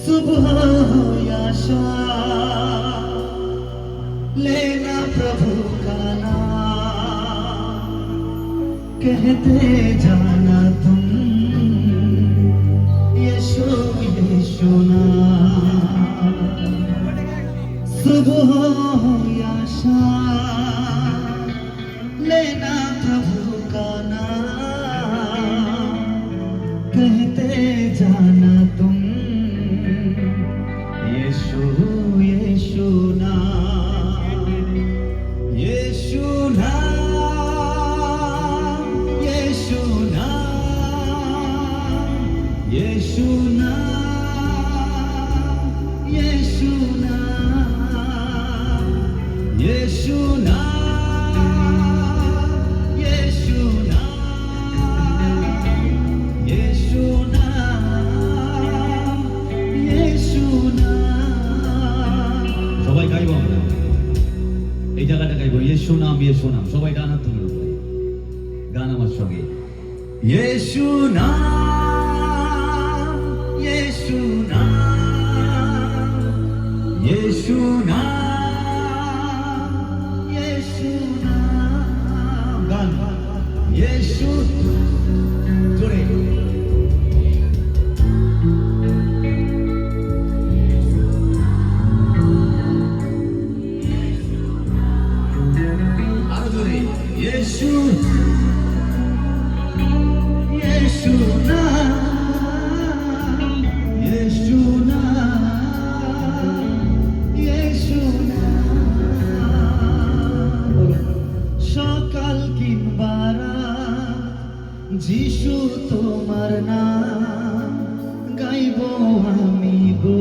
सुबह या शाम लेना प्रभु का नाम, कहते जाना तुम यीशु यीशु नाम। सुबह या शाम लेना प्रभु का नाम, कहते जाना तुम यीशु यीशु नाम, यीशु नाम, यीशु नाम, यीशु नाम, यीशु नाम, यीशु नाम, यीशु नाम, यीशु नाम, यीशु नाम। সবাই গাইবো আমরা এই জায়গাটা গাইবো, ইয়েশু নাম ইয়েশু নাম। সবাই গান হাত তুলে উপরে, গান আমার সঙ্গে। ইয়েশু নাম, ইয়েশু নাম, ইয়েশু নাম, ইয়েশু নাম। গান ইয়েশু জোরে। আরো জোরে। ইয়েশু ইয়েশু নাম, ইয়েশু নাম, ইয়েশু নাম। সকাল কিংবা রাত যিশু তোমার নাম গাইব আমি গো,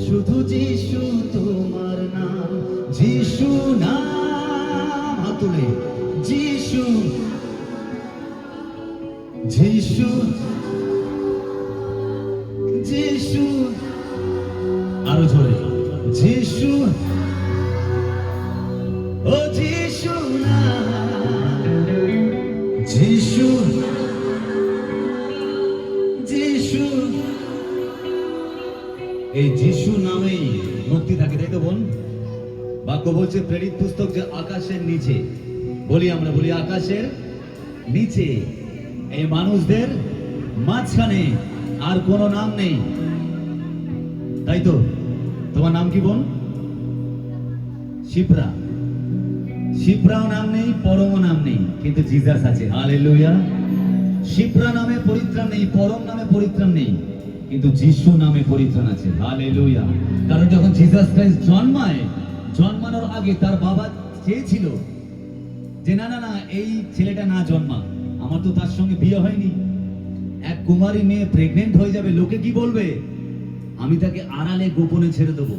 শুধু যিশু তোমার নাম, যিশু নাম। হাত তুলে যিশু যিশু যিশু। আরো জোরে যিশু, ও যিশু নাম, যিশু যিশু। এই যিশু নামেই মুক্তি থাকে, তাই তো বোন? বাক্য বলছে প্রেরিত পুস্তক যে আকাশের নিচে, বলি আমরা, বলি আকাশের নিচে এই মানুষদের মাঝখানে আর কোনো নাম নেই, তাই তো? তোমার নাম কি বোন? শিপ্রা। শিপ্রাও নাম নেই, পরমও নাম নেই, কিন্তু জিসাস আছে। হালেলুয়া। শিপ্রা নামে পরিত্রাণ নেই, পরম নামে পরিত্রাণ নেই, কিন্তু যিশু নামে পরিত্রাণ আছে। হালেলুয়া। কারণ যখন জিসাস ক্রাইস্ট জন্মায়, জন্মানোর আগে তার বাবা চেয়েছিল যে না না না, এই ছেলেটা না জন্মা, আমার তো তার সঙ্গে বিয়ে হয়নি, এক কুমারী মেয়ে প্রেগনেন্ট হয়ে যাবে, লোকে কি বলবে, আমি তাকে আড়ালে গোপনে ছেড়ে দেবো।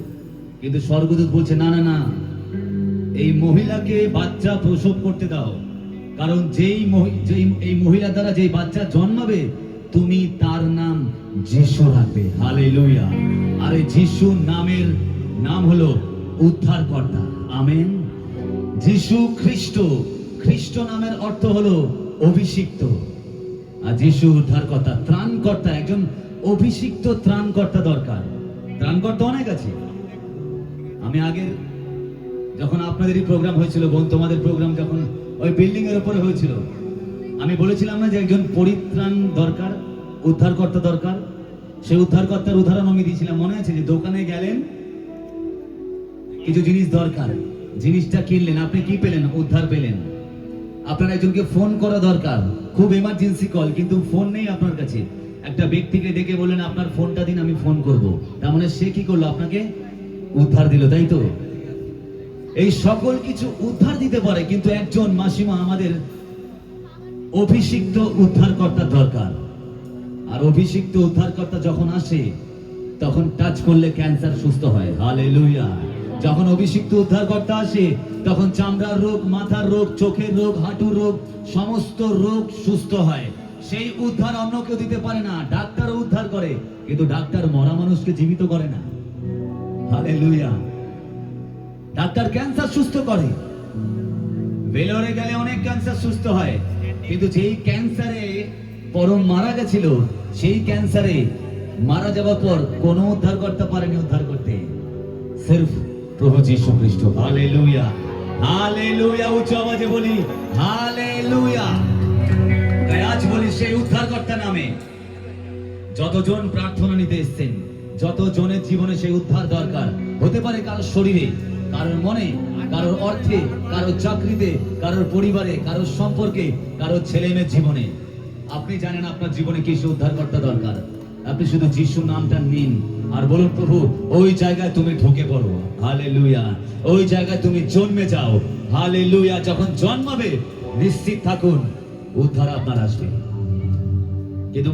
কিন্তু স্বর্গদূত বলছে না না না, এই মহিলাকে বাচ্চা প্রসব করতে দাও, কারণ এই মহিলা দ্বারা যেই বাচ্চা জন্মাবে তুমি তার নাম যিশু রাখবে। হালেলুয়া। আর এই যিশু নামের নাম হলো উদ্ধারকর্তা। আমেন। যিশু খ্রিস্ট, খ্রিস্ট নামের অর্থ হলো অভিষিক্ত, আর যিশু উদ্ধারকর্তা, ত্রাণকর্তা। একজন অভিষিক্ত ত্রাণকর্তা দরকার। ত্রাণকর্তা অনেক আছে। আমি আগের যখন আপনাদেরই প্রোগ্রাম হয়েছিল বোন, তোমাদের প্রোগ্রাম যখন ওই বিল্ডিং এর উপরে হয়েছিল, আমি বলেছিলাম না যে একজন পরিত্রাণ দরকার, উদ্ধারকর্তা দরকার। সেই উদ্ধারকর্তার উদাহরণ আমি দিয়েছিলাম, মনে আছে? যে দোকানে গেলেন, কিছু জিনিস দরকার, জিনিসটা কিনলেন, আপনি কি পেলেন? উদ্ধার পেলেন। আপনার একজনকে ফোন করা দরকার, খুব এমার্জেন্সি কল, কিন্তু ফোন নেই আপনার কাছে। একটা ব্যক্তিকে ডেকে বললেন আপনার ফোনটা দিন, আমি ফোন করব। তার মানে সে কি করলো? আপনাকে উদ্ধার দিল, তাই তো? এই সকল কিছু উদ্ধার দিতে পারে, কিন্তু একজন মাসিমা আমাদের অভিষিক্ত উদ্ধারকর্তা দরকার। আর অভিষিক্ত উদ্ধারকর্তা যখন আসে তখন টাচ করলে ক্যান্সার সুস্থ হয়। হালেলুয়া। যখন অভিষিক্ত উদ্ধারকর্তা আসে তখন চামড়ার রোগ, মাথার রোগ, চোখের রোগ, হাঁটুর রোগ, সমস্ত রোগ সুস্থ হয়। সেই উদ্ধার অন্য কেউ দিতে পারে না। ডাক্তারও উদ্ধার করে, কিন্তু ডাক্তার মরা মানুষকে জীবিত করে না। হালেলুয়া। ডাক্তার ক্যান্সার সুস্থ করে, বেলোরে গেলে অনেক ক্যান্সার সুস্থ হয়, কিন্তু যেই ক্যান্সারে পরম মারা গেছিল সেই ক্যান্সারে মারা যাওয়ার পর কোনো উদ্ধার করতে পারেনি উদ্ধার করতে, সির্ফ প্রভু যীশু খ্রিস্ট। হালেলুয়া, হালেলুয়া, উচ্চ আওয়াজে বলি হালেলুয়া। তাই আজ বলি সেই উদ্ধারকর্তা নামে যতজন প্রার্থনা নিতে এসেছেন, যতজনের জীবনে সেই উদ্ধার দরকার, হতে পারে কারোর শরীরে, কারোর মনে, কারোর অর্থে, কারোর চাকরিতে, কারোর পরিবারে, কারোর সম্পর্কে, কারোর ছেলে মেয়ের জীবনে। আপনি জানেন আপনার জীবনে কি সেই উদ্ধারকর্তা দরকার। আপনি শুধু যিশুর নামটা নিন আর বলুন, প্রভু ওই জায়গায় তুমি ঢুকে পড়ো। হালেলুয়া, ওই জায়গায় তুমি জন্মে যাও। হালেলুয়া, যখন জন্মাবে নিশ্চিত থাকুন উদ্ধার আপনার আসবে। কিন্তু